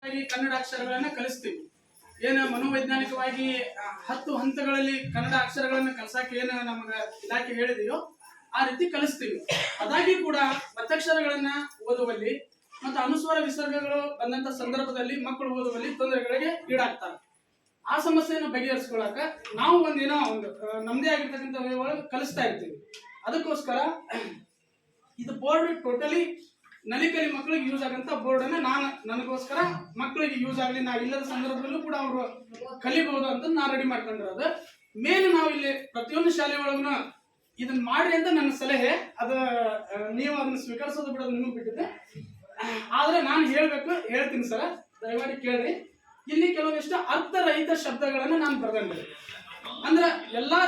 ಕನ್ನಡ ಅಕ್ಷರಗಳನ್ನ ಕಲಿಸ್ತೀವಿ. ಏನು ಮನೋವೈಜ್ಞಾನಿಕವಾಗಿ 10 ಹಂತಗಳಲ್ಲಿ ಕನ್ನಡ ಅಕ್ಷರಗಳನ್ನ ಕಲಿಸಕ್ಕೆ ಏನು ನಮಗೆ ಇಲಾಖೆ ಹೇಳಿದೆಯೋ ಆ ರೀತಿ ಕಲಿಸ್ತೀವಿ. ಅದಾಗಿ ಕೂಡ ಒತ್ತಕ್ಷರಗಳನ್ನ ಓದುವಲ್ಲಿ ಮತ್ತು ಅನುಸ್ವರ ವಿಸರ್ಗಗಳು ಬಂದಂತ ಸಂದರ್ಭದಲ್ಲಿ ಮಕ್ಕಳು ಓದುವಲ್ಲಿ ತೊಂದರೆಗಳಿಗೆ ಈಡಾಗ್ತಾರೆ. ಆ ಸಮಸ್ಯೆಯನ್ನು ಬಗೆಹರಿಸಿಕೊಳ್ಳಾಕ ನಾವು ಒಂದೇನೋ ಒಂದು ನಮ್ಮದೇ ಆಗಿರ್ತಕ್ಕಂಥ ಒಳಗೆ ಕಲಿಸ್ತಾ ಇರ್ತೀವಿ. ಅದಕ್ಕೋಸ್ಕರ ಇದು ಬೋರ್ಡ್ ಟೋಟಲಿ ನಲಿಕಲಿ ಮಕ್ಕಳಿಗೆ ಯೂಸ್ ಆಗಂತ ಬೋರ್ಡ್ ಅನ್ನ ನನಗೋಸ್ಕರ ಮಕ್ಕಳಿಗೆ ಯೂಸ್ ಆಗಲಿ, ನಾವು ಇಲ್ಲದ ಸಂದರ್ಭದಲ್ಲೂ ಕೂಡ ಅವರು ಕಲಿಬಹುದು ಅಂತ ನಾನು ರೆಡಿ ಮಾಡ್ಕೊಂಡಿರೋದು. ಮೇನ್ ನಾವು ಇಲ್ಲಿ ಪ್ರತಿಯೊಂದು ಶಾಲೆ ಒಳಗೂ ಇದನ್ನ ಮಾಡ್ರಿ ಅಂತ ನನ್ನ ಸಲಹೆ. ಅದು ನೀವು ಅದನ್ನ ಸ್ವೀಕರಿಸೋದು ಬಿಡೋದು ನಿಮಗೆ ಬಿಟ್ಟಿದೆ. ಆದ್ರೆ ನಾನು ಹೇಳ್ತೀನಿ ಸರ್, ದಯಮಾಡಿ ಕೇಳ್ರಿ. ಇಲ್ಲಿ ಕೆಲವೊಂದಿಷ್ಟು ಅರ್ಥರಹಿತ ಶಬ್ದಗಳನ್ನ ನಾನು ಬರ್ದಂಡೆ. ಅಂದ್ರೆ ಎಲ್ಲಾ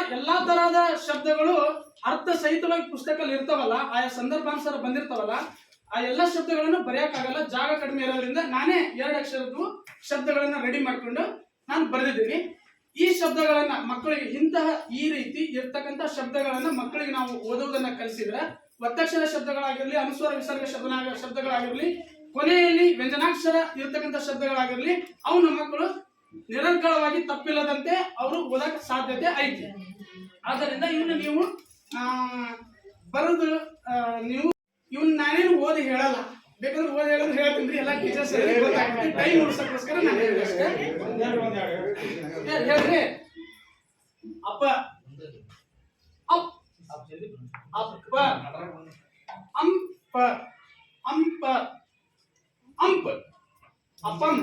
ತರಹದ ಶಬ್ದಗಳು ಅರ್ಥ ಸಹಿತವಾಗಿ ಪುಸ್ತಕದಲ್ಲಿ ಇರ್ತಾವಲ್ಲ, ಆಯಾ ಸಂದರ್ಭಾನುಸಾರ ಬಂದಿರ್ತಾವಲ್ಲ, ಆ ಎಲ್ಲ ಶಬ್ದಗಳನ್ನು ಬರೆಯಕ್ಕಾಗಲ್ಲ, ಜಾಗ ಕಡಿಮೆ ಇರೋದ್ರಿಂದ ನಾನೇ 2 ಅಕ್ಷರದ್ದು ಶಬ್ದಗಳನ್ನ ರೆಡಿ ಮಾಡ್ಕೊಂಡು ನಾನು ಬರೆದಿದ್ದೀನಿ. ಈ ಶಬ್ದಗಳನ್ನ ಮಕ್ಕಳಿಗೆ ಈ ರೀತಿ ಇರ್ತಕ್ಕಂಥ ಶಬ್ದಗಳನ್ನ ಮಕ್ಕಳಿಗೆ ನಾವು ಓದುವುದನ್ನ ಕಲಿಸಿದ್ರೆ, ಒತ್ತಕ್ಷರ ಶಬ್ದಗಳಾಗಿರ್ಲಿ, ಅನುಸ್ವರ ವಿಸರ್ಗ ಶಬ್ದಗಳಾಗಿರ್ಲಿ, ಕೊನೆಯಲ್ಲಿ ವ್ಯಂಜನಾಕ್ಷರ ಇರ್ತಕ್ಕಂಥ ಶಬ್ದಗಳಾಗಿರ್ಲಿ, ಅವನ ಮಕ್ಕಳು ನಿರರ್ಗಳವಾಗಿ ತಪ್ಪಿಲ್ಲದಂತೆ ಅವರು ಓದಕ್ಕೆ ಸಾಧ್ಯತೆ ಐತಿ. ಆದ್ದರಿಂದ ಇವನ್ನ ನೀವು ಬರೆದು ಇವನ್ ನಾನೇನು ಓದಿ ಹೇಳಲ್ಲ, ಬೇಕಾದ್ರೆ ಓದಿ ಹೇಳೋದು ಹೇಳ್ತೀನಿ. ಎಲ್ಲ ಟೀಚರ್ಸ್ ಟೈಮ್ ಉಳಿಸೋಕ್ಕೋಸ್ಕರ ನಾನು ಹೇಳಿದಷ್ಟೇ. ಹೇಳ್ರಿ. ಅಪ್ಪ, ಅಪ್, ಅಪ್ಪ, ಅಂಪ, ಅಂಪ, ಅಂಪ, ಅಪ್ಪಂ,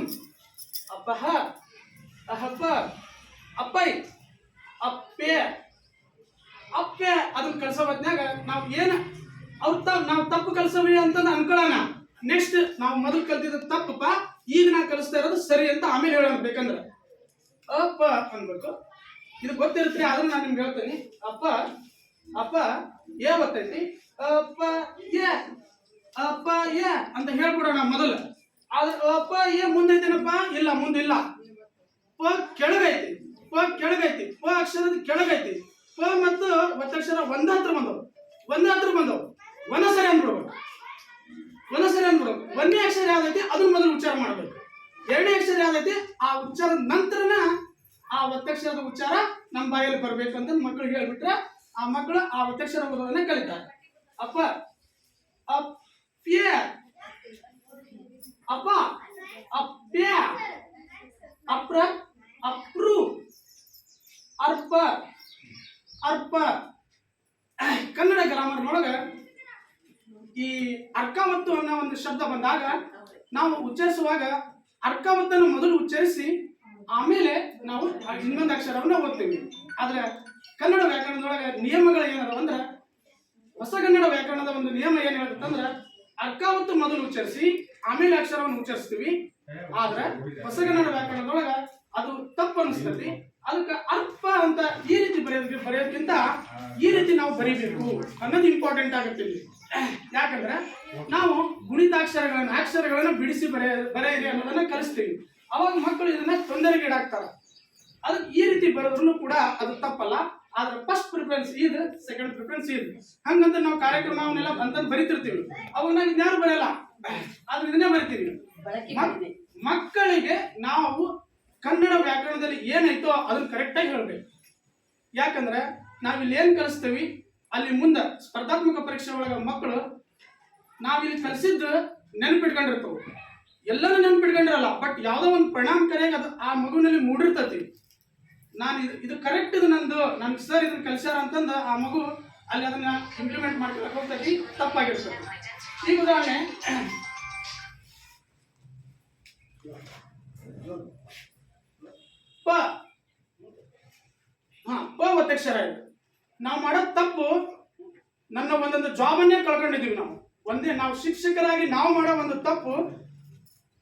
ಅಪ್ಪಹ, ಅಹಪ, ಅಪ್ಪೈ, ಅಪ್ಪೆ, ಅಪ್ಪೆ. ಅದನ್ನ ಕಳ್ಸೋ ಹೊತ್ನ್ಯಾಗ ನಾವು ತಪ್ಪು ಕಲ್ಸವಿ ಅಂತ ಅನ್ಕೊಳ್ಳೋಣ. ನೆಕ್ಸ್ಟ್ ನಾವು ಮೊದಲು ಕಲ್ತಿದ್ದ ತಪ್ಪಪ್ಪ, ಈಗ ನಾ ಕಲಿಸ್ತಾ ಇರೋದು ಸರಿ ಅಂತ ಆಮೇಲೆ ಹೇಳೋಣ. ಬೇಕಂದ್ರೆ ಅಪ್ಪ ಅನ್ಬೇಕು. ಇದು ಗೊತ್ತಿರುತ್ತೆ, ಅದನ್ನ ನಾನು ನಿಮ್ಗೆ ಹೇಳ್ತೇನೆ. ಅಪ್ಪ, ಅಪ್ಪ ಏ ಗೊತ್ತೈತಿ, ಅಪ್ಪ ಏ, ಅಪ್ಪ ಏ ಅಂತ ಹೇಳ್ಬಿಡೋಣ ಮೊದಲು. ಆದ್ರೆ ಅಪ್ಪ ಏ ಮುಂದೈತೇನಪ್ಪ? ಇಲ್ಲ, ಮುಂದಿಲ್ಲ. ಪ ಕೆಳಗೈತಿ, ಪ ಅಕ್ಷರದ ಕೆಳಗೈತಿ. ಪ ಮತ್ತು ಒತ್ತಕ್ಷರ ಒಂದೇ ಹತ್ರ ಬಂದವು. ಒಂದಸರಿ ಅಂದ್ಬಿಡ್ಬೇಕು. ಒಂದನೇ ಅಕ್ಷರ ಯಾವ್ದೈತಿ ಅದನ್ನ ಮೊದಲು ಉಚ್ಚಾರ ಮಾಡ್ಬೇಕು. 2ನೇ ಅಕ್ಷರ ಯಾವ್ದೈತಿ ಆ ಉಚ್ಚಾರದ ನಂತರನ ಆ ಒತ್ತಕ್ಷರದ ಉಚ್ಚಾರ ನಮ್ಮ ಬಾಯಲ್ಲಿ ಬರ್ಬೇಕಂತ ಮಕ್ಕಳಿಗೆ ಹೇಳ್ಬಿಟ್ರೆ ಆ ಮಕ್ಕಳು ಆ ಒತ್ತಕ್ಷರ ಓದೋದನ್ನ ಕಲಿತಾರೆ. ಅಪ್ಪ, ಅಪ್ಪ್ಯ, ಅಪ್ಪ, ಅಪ್ಪ್ಯ, ಅಪ್ರ, ಅಪ್ರು, ಅರ್ಪ, ಅರ್ಪ. ಕನ್ನಡ ಗ್ರಾಮರ್ ಒಳಗೆ ಈ ಅರ್ಕಾವತ್ತು ಅನ್ನೋ ಒಂದು ಶಬ್ದ ಬಂದಾಗ ನಾವು ಉಚ್ಚರಿಸುವಾಗ ಅರ್ಕಾವತ್ತನ್ನು ಮೊದಲು ಉಚ್ಚರಿಸಿ ಆಮೇಲೆ ನಾವು ಇನ್ನೊಂದು ಅಕ್ಷರವನ್ನು ಓದ್ತೀವಿ. ಆದ್ರೆ ಕನ್ನಡ ವ್ಯಾಕರಣದೊಳಗೆ ನಿಯಮಗಳು ಏನಾದ್ರು ಅಂದ್ರೆ, ಹೊಸಗನ್ನಡ ವ್ಯಾಕರಣದ ಒಂದು ನಿಯಮ ಏನ್ ಹೇಳುತ್ತಂದ್ರೆ, ಅರ್ಕಾವತ್ತು ಮೊದಲು ಉಚ್ಚರಿಸಿ ಆಮೇಲೆ ಅಕ್ಷರವನ್ನು ಉಚ್ಚರಿಸ್ತೀವಿ. ಆದ್ರೆ ಹೊಸಗನ್ನಡ ವ್ಯಾಕರಣದೊಳಗೆ ಅದು ತಪ್ಪು ಅನಿಸ್ತತಿ. ಅದಕ್ಕೆ ಅರ್ಪ ಅಂತ ಈ ರೀತಿ ಬರೆಯೋದಕ್ಕಿಂತ ಈ ರೀತಿ ನಾವು ಬರೀಬೇಕು ಅನ್ನೋದು ಇಂಪಾರ್ಟೆಂಟ್ ಆಗುತ್ತೆ ಇಲ್ಲಿ. ಯಾಕಂದ್ರೆ ನಾವು ಅಕ್ಷರಗಳನ್ನ ಬಿಡಿಸಿ ಬರೆಯಿರಿ ಅನ್ನೋದನ್ನ ಕಲಿಸ್ತೀವಿ. ಅವಾಗ ಮಕ್ಕಳು ಇದನ್ನ ತೊಂದರೆಗೀಡಾಗ್ತಾರೆ. ಅದಕ್ಕೆ ಈ ರೀತಿ ಬರೆದ್ರು ಕೂಡ ಅದು ತಪ್ಪಲ್ಲ. ಆದ್ರೆ ಫಸ್ಟ್ ಪ್ರಿಫರೆನ್ಸ್ ಇದು, ಸೆಕೆಂಡ್ ಪ್ರಿಫರೆನ್ಸ್ ಇದು. ಹಂಗಂತ ನಾವು ಕಾರ್ಯಕ್ರಮವನ್ನೆಲ್ಲ ಅಂತ ಬರಿತಿರ್ತೀವಿ. ಅವನ್ನ ಇನ್ಯಾರು ಬರೆಯಲ್ಲ, ಆದ್ರೆ ಇದನ್ನೇ ಬರಿತೀವಿ. ಮಕ್ಕಳಿಗೆ ನಾವು ಕನ್ನಡ ವ್ಯಾಕರಣದಲ್ಲಿ ಏನೈತೋ ಅದನ್ನ ಕರೆಕ್ಟಾಗಿ ಹೇಳ್ಬೇಕು. ಯಾಕಂದ್ರೆ ನಾವಿಲ್ಲಿ ಏನ್ ಕಲಿಸ್ತೀವಿ ಅಲ್ಲಿ ಮುಂದೆ ಸ್ಪರ್ಧಾತ್ಮಕ ಪರೀಕ್ಷೆ ಒಳಗ ಮಕ್ಕಳು ನಾವಿಲ್ಲಿ ಕಲಿಸಿದ್ದು ನೆನಪಿಟ್ಕೊಂಡಿರ್ತವೆ. ಎಲ್ಲರೂ ನೆನಪಿಟ್ಕೊಂಡಿರಲ್ಲ, ಬಟ್ ಯಾವುದೋ ಒಂದು ಪರಿಣಾಮಕಾರಿಯಾಗಿ ಅದು ಆ ಮಗುವಿನಲ್ಲಿ ಮೂಡಿರ್ತತಿ. ನಾನು ಇದು ಕರೆಕ್ಟ್, ಇದು ನನ್ ಸರ್ ಇದನ್ನ ಕಲಿಸ್ಯಾರ ಅಂತಂದು ಆ ಮಗು ಅಲ್ಲಿ ಅದನ್ನ ಇಂಪ್ಲಿಮೆಂಟ್ ಮಾಡ್ಕೊಳಕ್ ಹೋಗ್ತೈತಿ, ತಪ್ಪಾಗಿರ್ತದೆ. ಈಗ ಉದಾಹರಣೆ, ಪ ಒತ್ತಕ್ಷರ ಇದೆ. ನಾವು ಮಾಡೋ ತಪ್ಪು, ನನ್ನ ಒಂದೊಂದು ಜಾಬನ್ನೇ ಕಳ್ಕೊಂಡಿದೀವಿ. ನಾವು ಶಿಕ್ಷಕರಾಗಿ ನಾವು ಮಾಡೋ ಒಂದು ತಪ್ಪು,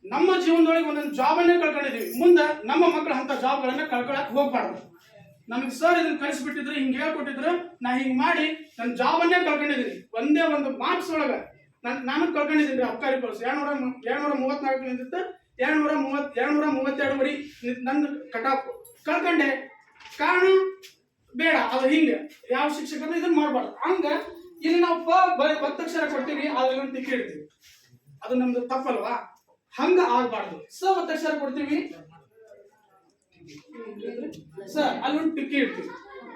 ನಮ್ಮ ಜೀವನದೊಳಗೆ ಒಂದೊಂದು ಜಾಬನ್ನೇ ಕಳ್ಕೊಂಡಿದೀವಿ. ಮುಂದೆ ನಮ್ಮ ಮಕ್ಕಳು ಅಂತ ಜಾಬ್ಗಳನ್ನ ಕಳ್ಕೊಳಕ್ ಹೋಗ್ಬಾರ್ದು. ನಮಗೆ ಸರ್ ಇದನ್ನ ಕಳಿಸ್ಬಿಟ್ಟಿದ್ರು, ಹಿಂಗೆ ಹೇಳ್ಕೊಟ್ಟಿದ್ರು, ನಾ ಹಿಂಗೆ ಮಾಡಿ ನನ್ನ ಜಾಬನ್ನೇ ಕಳ್ಕೊಂಡಿದ್ದೀನಿ. ಒಂದೇ ಒಂದು ಮಾರ್ಕ್ಸ್ ಒಳಗೆ ನಾನು ಕಳ್ಕೊಂಡಿದ್ದೀನಿ. ಅಬ್ಕಾರಿ ಪೊಲೀಸ್ 234 ನಿಂತಿತ್ತು, 232ವರೆಗೆ ನಂದು ಕಟಾಪ್ ಕಳ್ಕೊಂಡೆ. ಕಾರಣ ಬೇಡ, ಅದು ಹಿಂಗೆ ಯಾವ ಶಿಕ್ಷಕರು ಇದನ್ನ ಮಾಡಬಾರ್ದು. ಹಂಗ ಇಲ್ಲಿ ನಾವು ಒತ್ತಕ್ಷರ ಕೊಡ್ತೀವಿ, ಅದ್ರಲ್ಲಿ ತಿಕ್ಕಿ ಇಡ್ತೀವಿ. ಅದು ನಮ್ದು ತಪ್ಪಲ್ವಾ? ಹಂಗ ಆಗ್ಬಾರ್ದು. ಸ ಒತ್ತಕ್ಷರ ಕೊಡ್ತೀವಿ, ಸ ಅಲ್ಲೊಂದು ಟಿಕ್ಕಿ ಇಡ್ತೀವಿ.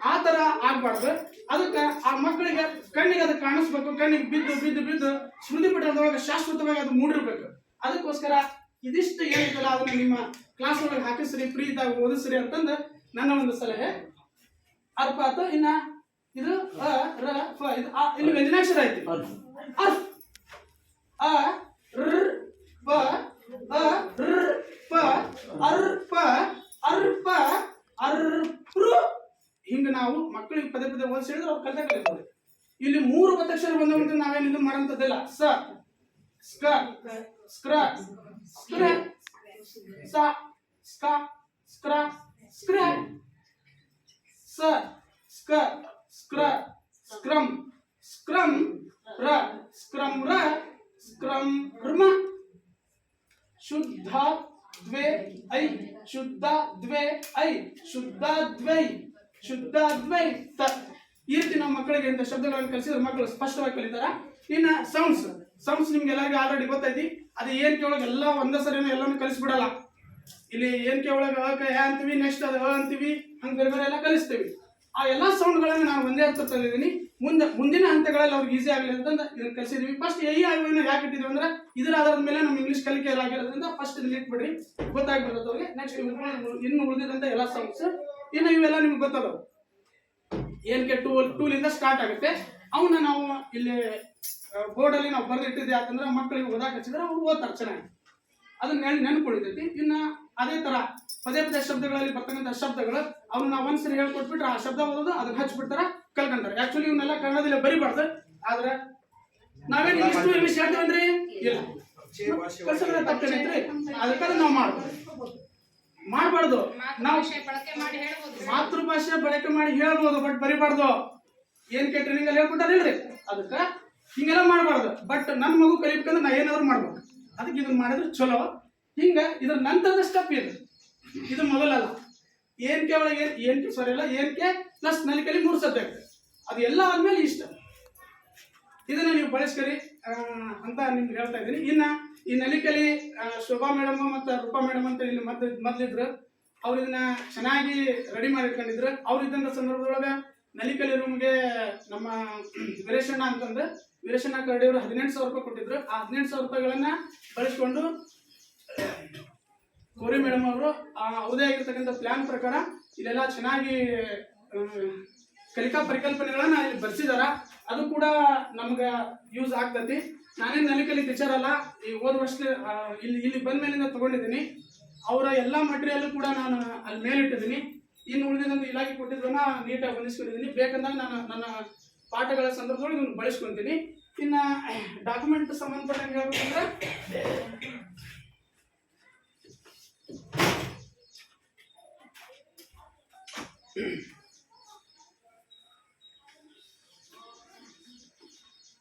ಆ ತರ ಆಗ್ಬಾರ್ದು. ಅದಕ್ಕೆ ಆ ಮಕ್ಕಳಿಗೆ ಕಣ್ಣಿಗೆ ಅದು ಕಾಣಿಸ್ಬೇಕು, ಕಣ್ಣಿಗೆ ಬಿದ್ದು ಬಿದ್ದು ಬಿದ್ದು ಸ್ಮೃತಿ ಪಟಲದೊಳಗೆ ಶಾಶ್ವತವಾಗಿ ಅದು ಮೂಡಿರ್ಬೇಕು. ಅದಕ್ಕೋಸ್ಕರ ಇದಿಷ್ಟು ಏನಿದೆಯಲ್ಲ ಅದನ್ನ ನಿಮ್ಮ ಕ್ಲಾಸ್ ಒಳಗೆ ಹಾಕಿಸ್ರಿ, ಫ್ರೀ ಇದ್ದಾಗ ಓದಿಸ್ರಿ ಅಂತಂದು ನನ್ನ ಒಂದು ಸಲಹೆ. ಅರ್ಥ ಆಯ್ತು. ಇನ್ನ ಇದು ಅ ರ ಫ, ಇದು ಇಲ್ಲಿ ವ್ಯಂಜನಾಕ್ಷರ ಐತಿ. ಅರ್ಫ್, ಅ ರ್ ಪ ಅ ರ್ ಪ ಅರ್ಪ ಅರ್ಪ ಅರ್ಪ್ರು. ಹಿಂಗ ನಾವು ಮಕ್ಕಳಿಗೆ ಪದೇ ಪದೇ ಓದಿಸಿ ಹೇಳಿದ್ರೆ ಅವ್ರು ಕಲಿತ ಕಲಿತಾರೆ. ಇಲ್ಲಿ 3 ಒತ್ತಕ್ಷರ ಬಂದವಂತ ನಾವೇನು ಇದು ಮಾಡೋಂಥದ್ದಿಲ್ಲ. ಸ ಸ್ಕ ಸ್ಕ್ರ ಸ್ಕ್ರ ಸ ಸ್ಕ ಸ್ಕ್ರ ಸ್ಕ್ರ ಸ ಸ್ಕ ಸ್ಕ್ರ ಸ್ಕ್ರಮ್ ಸ್ಕ್ರಮ್ ರ ಸ್ಕ್ರಮ್ ರ ಸ್ಕ್ರಮ್ ರ್ಮ. ಶುದ್ಧ ದ್ವೇ ಐ ಶುದ್ಧ ದ್ವೇ ಐ ಶುದ್ಧ ದ್ವೈ ಶುದ್ಧ ದ್ವೈ ತ. ಈ ರೀತಿ ನಾವು ಮಕ್ಕಳಿಗೆ ಇಂಥ ಶಬ್ದಗಳನ್ನು ಕಲಿಸಿದ್ರೆ ಮಕ್ಕಳು ಸ್ಪಷ್ಟವಾಗಿ ಕಲಿತಾರ. ಇನ್ನ ಸೌಂಡ್ಸ್ ನಿಮ್ಗೆ ಎಲ್ಲರಿಗೂ ಆಲ್ರೆಡಿ ಗೊತ್ತೈತಿ. ಅದು ಏನ್ ಕೇಳೋಕೆ ಎಲ್ಲ ಒಂದೇ ಸರಿನೂ ಎಲ್ಲಾನು ಕಲಿಸ್ಬಿಡಲ್ಲ. ಇಲ್ಲಿ ಏನ್ ಕೇಳೋಕೆ ಅ ಕ ಯ ಅಂತೀವಿ, ನೆಕ್ಸ್ಟ್ ಅದು ಅ ಅಂತೀವಿ, ಹಂಗೆ ಬೇರೆ ಬೇರೆ ಎಲ್ಲ ಕಲಿಸ್ತೀವಿ. ಆ ಎಲ್ಲಾ ಸೌಂಡ್ಗಳನ್ನು ನಾನು ಒಂದೇ ಹಂತ ತಂದಿದ್ದೀನಿ. ಮುಂದಿನ ಹಂತಗಳಲ್ಲಿ ಅವ್ರಿಗೆ ಈಸಿ ಆಗಲಿ ಅಂತಂದು ಇದನ್ನ ಕಲಿಸಿದ್ವಿ. ಫಸ್ಟ್ ಎ ಆಗುವ ಯಾಕೆ ಇಟ್ಟಿದ್ವಿ ಅಂದ್ರೆ ಇದರ ಆಧಾರದ ಮೇಲೆ ನಮ್ಮ ಇಂಗ್ಲಿಷ್ ಕಲಿಕೆ ಆಗಿರೋದ್ರಿಂದ ಫಸ್ಟ್ ಇದನ್ನ ಇಟ್ಬಿಡ್ರಿ, ಗೊತ್ತಾಗ್ಬಿಡ್ತದೆ ಅವ್ರಿಗೆ. ನೆಕ್ಸ್ಟ್ ಇನ್ನು ಉಳಿದಿದಂತ ಎಲ್ಲ ಸೌಂಡ್ಸ್ ಇನ್ನು ಇವೆಲ್ಲ ನಿಮ್ಗೆ ಗೊತ್ತದವು. ಏನಕ್ಕೆ ಟೂಲಿಂದ ಸ್ಟಾರ್ಟ್ ಆಗುತ್ತೆ. ಅವನ್ನ ನಾವು ಇಲ್ಲಿ ಬೋರ್ಡಲ್ಲಿ ನಾವು ಬರೆದಿಟ್ಟಿದ್ದೆ ಯಾಕಂದ್ರೆ ಮಕ್ಕಳಿಗೆ ಓದಾಕ್ ಹಚ್ಚಿದ್ರೆ ಅವ್ರು ಓದ್ತಾರೆ ಚೆನ್ನಾಗಿ, ಅದನ್ನ ನೆನ್ಕೊಳ್ಳಿತೈತಿ. ಇನ್ನ ಅದೇ ತರ ಪದೇ ಪದೇ ಶಬ್ದಗಳಲ್ಲಿ ಬರ್ತಕ್ಕಂಥ ಶಬ್ದಗಳು ಅವ್ನು ನಾವು ಒಂದ್ಸರಿ ಹೇಳ್ಕೊಟ್ಬಿಟ್ರೆ ಆ ಶಬ್ದ ಓದೋದು ಅದನ್ನ ಹಚ್ಬಿಡ್ತಾರ, ಕಲ್ಕೊಂತಾರೆ. ಆಕ್ಚುಲಿ ಇವನ್ನೆಲ್ಲ ಕನ್ನಡದಲ್ಲಿ ಬರಿಬಾರ್ದು. ಆದ್ರೆ ನಾವೇನು ಇಂಗ್ಲಿಷ್ ಹೇಳ್ತೀವಂದ್ರಿ ಇಲ್ಲ, ಕಲ್ಸೋದ್ರ ತಪ್ಪೇನೈತ್ರಿ. ಅದಕ್ಕಾದ್ರೆ ನಾವು ಮಾಡಬಾರ್ದು. ನಾವು ಮಾತೃಭಾಷೆ ಬಳಕೆ ಮಾಡಿ ಹೇಳ್ಬೋದು, ಬಟ್ ಬರಿಬಾರ್ದು. ಏನಕ್ಕೆ ಟ್ರೈನಿಂಗ್ ಅಲ್ಲಿ ಹೇಳ್ಕೊಟ್ಟಾರಿಲ್ರಿ, ಅದಕ್ಕೆ ಹಿಂಗೆಲ್ಲ ಮಾಡಬಾರ್ದು. ಬಟ್ ನನ್ನ ಮಗು ಕಲಿಬೇಕಂದ್ರೆ ನಾ ಏನಾದ್ರು ಮಾಡ್ಬೇಕು, ಅದಕ್ಕೆ ಇದನ್ನ ಮಾಡಿದ್ರೆ ಚಲೋ. ಹಿಂಗ ಇದ್ರ ನಂತರದ ಸ್ಟೆಪ್ ಇದು ಮೊದಲಲ್ಲ. ಏನಕ್ಕೆ ಒಳಗೆ ಏನಕ್ಕೆ ಸಾರಿ ಇಲ್ಲ, ಏನಕ್ಕೆ ಪ್ಲಸ್ ನಲಿಕಲಿ 3 ಸಬ್ಜೆಕ್ಟ್, ಅದು ಎಲ್ಲ ಆದ್ಮೇಲೆ ಇಷ್ಟ. ಇದನ್ನ ನೀವು ಬಳಸ್ಕರಿ ಅಂತ ನಿಮ್ಗೆ ಹೇಳ್ತಾ ಇದ್ದೀನಿ. ಇನ್ನ ಈ ನಲಿಕಲಿ ಶೋಭಾ ಮೇಡಮ್ ಮತ್ತು ರೂಪಾ ಮೇಡಮ್ ಅಂತ ಇಲ್ಲಿ ಮೊದ್ಲಿದ್ರು, ಅವ್ರು ಇದನ್ನ ಚೆನ್ನಾಗಿ ರೆಡಿ ಮಾಡಿ ಇಟ್ಕೊಂಡಿದ್ರು. ಅವ್ರು ಇದ್ದಂಥ ಸಂದರ್ಭದೊಳಗೆ ನಲಿಕಲಿ ರೂಮ್ಗೆ ನಮ್ಮ ವೀರೇಶಣ್ಣ ಅಂತಂದ್ರೆ ವೀರೇಶಣ್ಣ ಕರಡಿಯವರು 18,000 ರೂಪಾಯಿ ಕೊಟ್ಟಿದ್ರು. ಆ 18,000 ರೂಪಾಯಿಗಳನ್ನ ಬಳಸ್ಕೊಂಡು ಗೌರಿ ಮೇಡಮ್ ಅವರು ಅವದೇ ಆಗಿರ್ತಕ್ಕಂಥ ಪ್ಲಾನ್ ಪ್ರಕಾರ ಇಲ್ಲೆಲ್ಲ ಚೆನ್ನಾಗಿ ಕಲಿಕಾ ಪರಿಕಲ್ಪನೆಗಳನ್ನ ಇಲ್ಲಿ ಬರ್ಸಿದಾರ. ಅದು ಕೂಡ ನಮ್ಗೆ ಯೂಸ್ ಆಗ್ತತಿ. ನಾನೇನು ನಲಿಕಲಿ ಟೀಚರ್ ಅಲ್ಲ, ಈ ಹೋದ ವರ್ಷ ಇಲ್ಲಿ ಬಂದ ಮೇಲಿಂದ ತಗೊಂಡಿದ್ದೀನಿ. ಅವರ ಎಲ್ಲ ಮಟೀರಿಯಲ್ ಕೂಡ ನಾನು ಅಲ್ಲಿ ಮೇಲಿಟ್ಟಿದ್ದೀನಿ. ಇನ್ನು ಉಳಿದಿದ್ದೊಂದು ಇಲಾಖೆ ಕೊಟ್ಟಿದ್ದನ್ನ ನೀಟಾಗಿ ಹೊಂದಿಸ್ಕೊಂಡಿದ್ದೀನಿ. ಬೇಕಂದಾಗ ನಾನು ನನ್ನ ಪಾಠಗಳ ಸಂದರ್ಭದೊಳಗೆ ಇದನ್ನು ಬಳಸ್ಕೊತೀನಿ. ಇನ್ನು ಡಾಕ್ಯುಮೆಂಟ್ ಸಂಬಂಧಪಟ್ಟಂಗೆ ಹೇಳ್ಬೇಕಂದ್ರೆ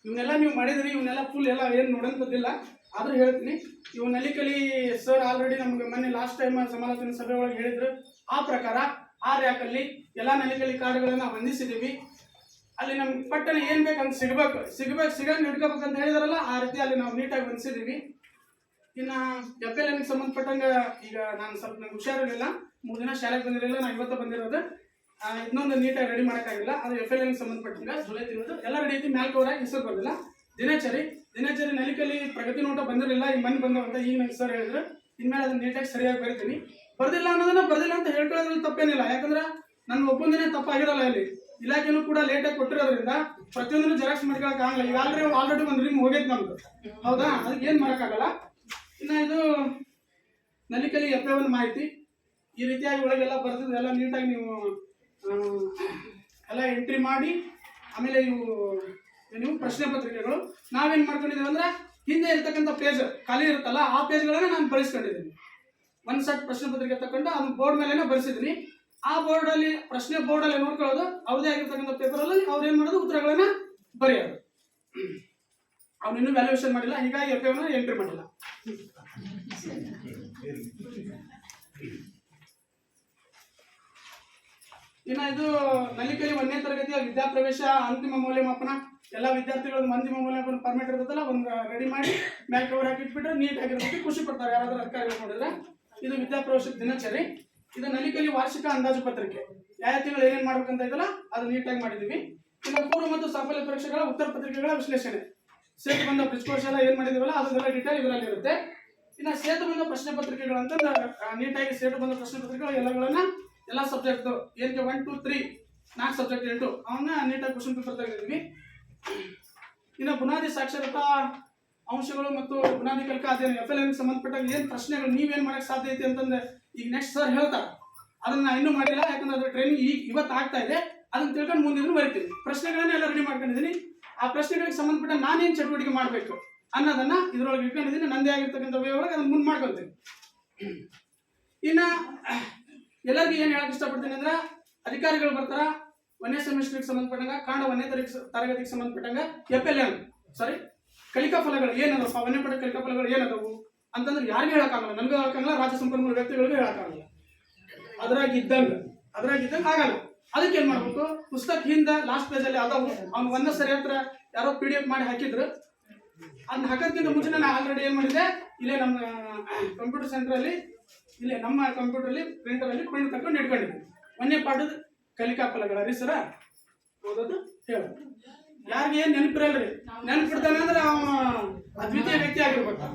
ಇವನ್ನೆಲ್ಲ ನೀವು ಮಾಡಿದ್ರಿ, ಇವನ್ನೆಲ್ಲ ಫುಲ್ ಎಲ್ಲ ಏನು ನೋಡೋಂಥದ್ದಿಲ್ಲ, ಆದ್ರೂ ಹೇಳ್ತೀನಿ. ಇವು ನಲಿಕಲಿ ಸರ್ ಆಲ್ರೆಡಿ ನಮ್ಗೆ ಮೊನ್ನೆ ಲಾಸ್ಟ್ ಟೈಮ್ ಸಮಾಲೋಚನೆ ಸಭೆ ಒಳಗೆ ಹೇಳಿದ್ರು. ಆ ಪ್ರಕಾರ ಆ ರ್ಯಾಕಲ್ಲಿ ಎಲ್ಲ ನಲಿಕಲಿ ಕಾರ್ಡ್ಗಳನ್ನ ಹೊಂದಿಸಿದ್ದೀವಿ. ಅಲ್ಲಿ ನಮ್ಗೆ ಪಟ್ಟಣ ಏನ್ ಬೇಕಂತ ಸಿಗಂಗ್ ಹಿಡ್ಕೋಬೇಕಂತ ಹೇಳಿದಾರಲ್ಲ, ಆ ರೀತಿ ಅಲ್ಲಿ ನಾವು ನೀಟಾಗಿ ಹೊಂದಿಸಿದ್ದೀವಿ. ಇನ್ನ FLN ಸಂಬಂಧಪಟ್ಟಂಗ ಈಗ ನಾನು ಸ್ವಲ್ಪ ನಂಗೆ ಹುಷಾರಿರಲಿಲ್ಲ, 3 ದಿನ ಶಾಲೆಗೆ ಬಂದಿರಲಿಲ್ಲ, ನಾನು ಇವತ್ತು ಬಂದಿರೋದು. ಇನ್ನೊಂದು ನೀಟಾಗಿ ರೆಡಿ ಮಾಡೋಕ್ಕಾಗಿಲ್ಲ. ಅದು FLN ಸಂಬಂಧಪಟ್ಟಂಗ ಜುಲೈ ತಿಂಗಳು ಎಲ್ಲ ರೆಡಿ ಐತಿ. ಮ್ಯಾಲ್ಕೋರಾಗಿ ಹೆಸರು ಬಂದಿಲ್ಲ. ದಿನಚರಿ ನಲಿಕಲಿ ಪ್ರಗತಿ ನೋಟ ಬಂದಿರಲಿಲ್ಲ, ಈ ಮನೆ ಬಂದವಂತ ಈಗ ನಂಗೆ ಸರ್ ಹೇಳಿದ್ರು. ಇನ್ಮೇಲೆ ಅದನ್ನ ನೀಟಾಗಿ ಸರಿಯಾಗಿ ಬರೀತೀನಿ. ಬರ್ದಿಲ್ಲ ಅನ್ನೋದನ್ನ ಬರ್ದಿಲ್ಲ ಅಂತ ಹೇಳ್ಕೊಳ್ಳೋದ್ರಲ್ಲಿ ತಪ್ಪೇನಿಲ್ಲ, ಯಾಕಂದ್ರೆ ನನ್ನ ಒಬ್ಬಂದಿನೇ ತಪ್ಪಾಗಿರಲ್ಲ. ಇಲ್ಲಿ ಇಲಾಖೆನೂ ಕೂಡ ಲೇಟಾಗಿ ಕೊಟ್ಟಿರೋದ್ರಿಂದ ಪ್ರತಿಯೊಂದನ್ನು ಜೆರಾಕ್ಸ್ ಮಾಡ್ಕೊಳಕ್ ಆಗಲ್ಲ. ಈಗ ಆಲ್ರೆಡಿ ಒಂದು ರಿಮ್ ಹೋಗೈತೆ ನಮ್ದು, ಹೌದಾ? ಅದಕ್ಕೆ ಏನು ಮಾಡೋಕ್ಕಾಗಲ್ಲ. ಇನ್ನು ಇದು ನಲಿಕಲಿ FA1 ಮಾಹಿತಿ ಈ ರೀತಿಯಾಗಿ ಒಳಗೆಲ್ಲ ಬರ್ತಿದ್ದು ಎಲ್ಲ ನೀಟಾಗಿ ನೀವು ಎಲ್ಲ ಎಂಟ್ರಿ ಮಾಡಿ, ಆಮೇಲೆ ನೀವು ಪ್ರಶ್ನೆ ಪತ್ರಿಕೆಗಳು ನಾವೇನು ಮಾಡ್ಕೊಂಡಿದ್ದೀವಿ ಅಂದ್ರೆ ಹಿಂದೆ ಇರ್ತಕ್ಕಂಥ ಪೇಜ್ ಖಾಲಿ ಇರುತ್ತಲ್ಲ, ಆ ಪೇಜ್ಗಳನ್ನ ನಾನು ಬಳಸ್ಕೊಂಡಿದ್ದೀನಿ. ಒಂದು ಸೆಟ್ ಪ್ರಶ್ನೆ ಪತ್ರಿಕೆ ತಗೊಂಡು ಅದನ್ನ ಬೋರ್ಡ್ ಮೇಲೆನೇ ಬರೆಸಿದ್ದೀನಿ. ಆ ಬೋರ್ಡಲ್ಲಿ ಬೋರ್ಡಲ್ಲಿ ನೋಡ್ಕೊಳ್ಳೋದು, ಅವ್ರದೇ ಆಗಿರ್ತಕ್ಕಂಥ ಪೇಪರಲ್ಲಿ ಅವ್ರು ಏನು ಮಾಡೋದು, ಉತ್ತರಗಳನ್ನ ಬರೆಯೋದು. ಅವ್ನು ಇನ್ನೂ ವ್ಯಾಲ್ಯೂಯೇಷನ್ ಮಾಡಿಲ್ಲ, ಹೀಗಾಗಿ FA1 ಎಂಟ್ರಿ ಮಾಡಿಲ್ಲ. ಇನ್ನು ಇದು ನಲಿಕಲಿ 1ನೇ ತರಗತಿಯ ವಿದ್ಯಾಪ್ರವೇಶ ಅಂತಿಮ ಮೌಲ್ಯಮಾಪನ ಎಲ್ಲ ವಿದ್ಯಾರ್ಥಿಗಳು ಮಂದಿ ಮೂಲಕ ಒಂದು ಪರ್ಮಿಟ್ ಇರ್ತದಲ್ಲ ಒಂದು ರೆಡಿ ಮಾಡಿ ಮ್ಯಾಲ್ ಕವರ್ ಹಾಕಿ ಇಟ್ಬಿಟ್ರೆ ನೀಟ್ ಆಗಿರೋದಕ್ಕೆ ಖುಷಿ ಪಡ್ತಾರೆ ಯಾರಾದ್ರೂ ಅಧಿಕಾರಿಗಳು ನೋಡಿದ್ರೆ. ಇದು ವಿದ್ಯಾಪ್ರವೇಶದ ದಿನಚರಿ. ಇದು ನಲಿಕಲಿ ವಾರ್ಷಿಕ ಅಂದಾಜು ಪತ್ರಿಕೆ. ಯಾವ ತಿಂಗಳು ಏನೇನು ಮಾಡ್ಬೇಕಂತ ಇದಲ್ಲ ಅದು ನೀಟಾಗಿ ಮಾಡಿದೀವಿ. ಇನ್ನು ಪೂರ್ವ ಮತ್ತು ಸಾಫಲ್ಯ ಪರೀಕ್ಷೆಗಳ ಉತ್ತರ ಪತ್ರಿಕೆಗಳ ವಿಶ್ಲೇಷಣೆ, ಸೇತು ಬಂದ ಬ್ರಿಡ್ಜ್ ಕೋರ್ಸ್ ಎಲ್ಲ ಏನ್ ಮಾಡಿದೀವಲ್ಲ ಅದೆಲ್ಲ ಡೀಟೇಲ್ ಇದರಲ್ಲಿ ಇರುತ್ತೆ. ಇನ್ನು ಸೇತು ಬಂದ ಪ್ರಶ್ನೆ ಪತ್ರಿಕೆಗಳು ಅಂತ ನೀಟಾಗಿ ಸೇತು ಬಂದ ಪ್ರಶ್ನೆ ಪತ್ರಿಕೆಗಳು ಎಲ್ಲಗಳನ್ನ ಎಲ್ಲ ಸಬ್ಜೆಕ್ಟ್ ಏನಿಗೆ 1 2 3 4 ಸಬ್ಜೆಕ್ಟ್ 8 ಅವನ್ನ ನೀಟಾಗಿ ಕ್ವಶನ್ ಪೇಪರ್ ತೆಗೆದಿದ್ವಿ. ಇನ್ನು ಬುನಾದಿ ಸಾಕ್ಷರತಾ ಅಂಶಗಳು ಮತ್ತು ಬುನಾದಿ ಕಲಿಕಾ ಅಧ್ಯಯನ FLN ಸಂಬಂಧಪಟ್ಟಾಗ ಏನ್ ಪ್ರಶ್ನೆಗಳು ನೀವೇನ್ ಮಾಡಕ್ ಸಾಧ್ಯ ಐತಿ ಅಂತಂದ್ರೆ ಈಗ ನೆಕ್ಸ್ಟ್ ಸರ್ ಹೇಳ್ತಾರೆ, ಅದನ್ನ ಇನ್ನೂ ಮಾಡಿಲ್ಲ ಯಾಕಂದ್ರೆ ಅದ್ರ ಟ್ರೈನಿಂಗ್ ಈಗ ಇವತ್ತು ಆಗ್ತಾ ಇದೆ. ಅದನ್ನ ತಿಳ್ಕೊಂಡು ಮುಂದೆ ಬರೀತೀವಿ. ಪ್ರಶ್ನೆಗಳನ್ನ ಎಲ್ಲ ರೆಡಿ ಮಾಡ್ಕೊಂಡಿದ್ದೀನಿ. ಆ ಪ್ರಶ್ನೆಗಳಿಗೆ ಸಂಬಂಧಪಟ್ಟ ನಾನೇನ್ ಚಟುವಟಿಕೆ ಮಾಡಬೇಕು ಅನ್ನೋದನ್ನ ಇದ್ರೊಳಗೆ ಇಟ್ಕೊಂಡಿದ್ದೀನಿ. ನಂದೇ ಆಗಿರ್ತಕ್ಕಂಥ ವೇ ಒಳಗೆ ಅದನ್ನ ಮುಂದೆ ಮಾಡ್ಕೊಳ್ತೀನಿ. ಇನ್ನ ಎಲ್ಲರಿಗೂ ಏನ್ ಹೇಳಕ್ ಇಷ್ಟಪಡ್ತೀನಿ ಅಂದ್ರೆ ಅಧಿಕಾರಿಗಳು ಬರ್ತಾರ 1ನೇ ಸೆಮಿಸ್ಟರ್ಗೆ ಸಂಬಂಧಪಟ್ಟಂಗ ಕನ್ನಡ 1ನೇ ತರಗತಿಗೆ ಸಂಬಂಧಪಟ್ಟಂಗ FLN ಕಲಿಕಾ ಫಲಗಳು ಏನದಪ್ಪ 1ನೇ ಪಠ್ಯ ಕಲಿಕಾ ಫಲಗಳು ಏನದವು ಅಂತಂದ್ರೆ ಯಾರಿಗೂ ಹೇಳಕ್ಕಾಗಲ್ಲ, ನನಗೂ ಹೇಳಕ್ಕಾಗಲ್ಲ, ರಾಜ್ಯ ಸಂಪನ್ಮೂಲ ವ್ಯಕ್ತಿಗಳಿಗೂ ಹೇಳಕ್ಕಾಗಲ್ಲ. ಅದ್ರಾಗ ಇದ್ದಂಗ ಆಗಲ್ಲ. ಅದಕ್ಕೆ ಏನ್ ಮಾಡ್ಬೇಕು, ಪುಸ್ತಕ ಹಿಂದ ಲಾಸ್ಟ್ ಪೇಜ್ ಅಲ್ಲಿ ಅದಾವು. ಅವ್ನು ಒಂದ ಸರಿ ಹತ್ರ ಯಾರೋ PDF ಮಾಡಿ ಹಾಕಿದ್ರು. ಅದನ್ನ ಹಾಕೋದ್ಕಿಂತ ಮುಂಚೆ ನಾನು ಆಲ್ರೆಡಿ ಏನ್ ಮಾಡಿದೆ, ಇಲ್ಲೇ ನಮ್ಮ ಕಂಪ್ಯೂಟರ್ ಸೆಂಟರ್ ಅಲ್ಲಿ ಇಲ್ಲೇ ನಮ್ಮ ಕಂಪ್ಯೂಟರ್ ಅಲ್ಲಿ ಪ್ರಿಂಟರ್ ಅಲ್ಲಿ ಪ್ರಿಂಟ್ ತಗೊಂಡು ಇಟ್ಕೊಂಡಿದ್ದೆ. 1ನೇ ಪಾಠದ ಕಲಿಕಾ ಫಲಗಳ ಸರ ಓದೋದು ಹೇಳೋದು. ಯಾರಿಗೆ ಏನ್ ನೆನಪಿರಲ್ರಿ, ನೆನಪಿಡ್ತಾನೆ ಅಂದ್ರೆ ಅವನು ಅದ್ವಿತೀಯ ವ್ಯಕ್ತಿ ಆಗಿರ್ಬೇಕು.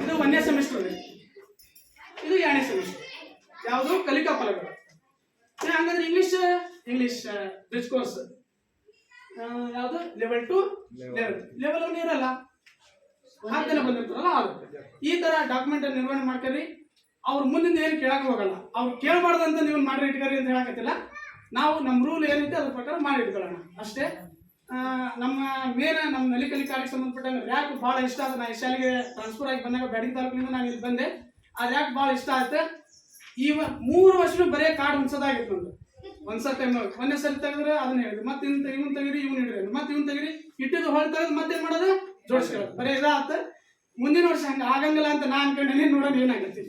ಇದು 1ನೇ ಸೆಮಿಸ್ಟರ್, ಇದು 2ನೇ ಸೆಮಿಸ್ಟರ್. ಯಾವುದು ಕಲಿಕಾ ಫಲಗಳು. ಹಂಗಂದ್ರೆ ಇಂಗ್ಲಿಷ್ ಬ್ರಿಡ್ಜ್ ಕೋರ್ಸ್ ಯಾವುದು ಲೆವೆಲ್ 2 ಲೆವೆಲ್ 1 ಇರಲ್ಲ, ಹಾಕ್ತಾನೆ ಬಂದಿರ್ತಾರಲ್ಲ ಅದು. ಈ ತರ ಡಾಕ್ಯುಮೆಂಟ್ ನಿರ್ವಹಣೆ ಮಾಡ್ಕರಿ. ಅವ್ರು ಮುಂದಿನ ಏನು ಕೇಳಕ್ ಹೋಗಲ್ಲ, ಅವ್ರು ಕೇಳಬಾರ್ದಂತ ನೀವು ಮಾಡಿ ಇಟ್ಕರಿ ಅಂತ ಹೇಳಕತ್ತಿಲ್ಲ. ನಾವು ನಮ್ಮ ರೂಲ್ ಏನೈತೆ ಅದ್ರ ಪ್ರಕಾರ ಮಾಡಿ ಇಟ್ಕೊಳ್ಳೋಣ ಅಷ್ಟೇ. ನಮ್ಮ ನಮ್ಮ ನಲಿಕಲಿ ಕಾಲಿಗೆ ಸಂಬಂಧಪಟ್ಟಂಗೆ ರ್ಯಾಕ್ ಭಾಳ ಇಷ್ಟ ಆದ. ನಾ ಈ ಶಾಲೆಗೆ ಟ್ರಾನ್ಸ್ಫರ್ ಆಗಿ ಬಂದಾಗ ಬ್ಯಾಡಿಂಗ್ ತಾಲೂಕಿನಿಂದ ನಾನು ಇಲ್ಲಿ ಬಂದೆ. ಆ ರ್ಯಾಕ್ ಭಾಳ ಇಷ್ಟ ಆಯ್ತು. ಈ 3 ವರ್ಷನೂ ಬರೀ ಕಾರ್ಡ್ ಹೊಂದ್ಸೋದಾಗಿತ್ತು ನಂದು. ಒಂದ್ಸಲ ಟೈಮ್ 1ನೇ ಸಲ ತೆಗೆದ್ರೆ ಅದನ್ನ ಹೇಳಿದ್ರು, ಮತ್ತೆ ಇವನ್ ತೆಗಿರಿ ಇವನ್ ಹಿಡಿದ್ರಿ, ಮತ್ತೆ ಇವನ್ ತೆಗಿರಿ ಇಟ್ಟಿದ್ದು ಹೊಳ ತೆಗೆದು ಮತ್ತೇನ್ ಮಾಡೋದು ಜೋಡಿಸ್ಕೊಳ್ಳೋದು. ಬರೀ ಇದಾತ. ಮುಂದಿನ ವರ್ಷ ಹಂಗ ಆಗಂಗಿಲ್ಲ ಅಂತ ನಾ ಅನ್ಕೊಂಡೇನೆ. ನೋಡೋಣ ಏನಾಗತ್ತೆ.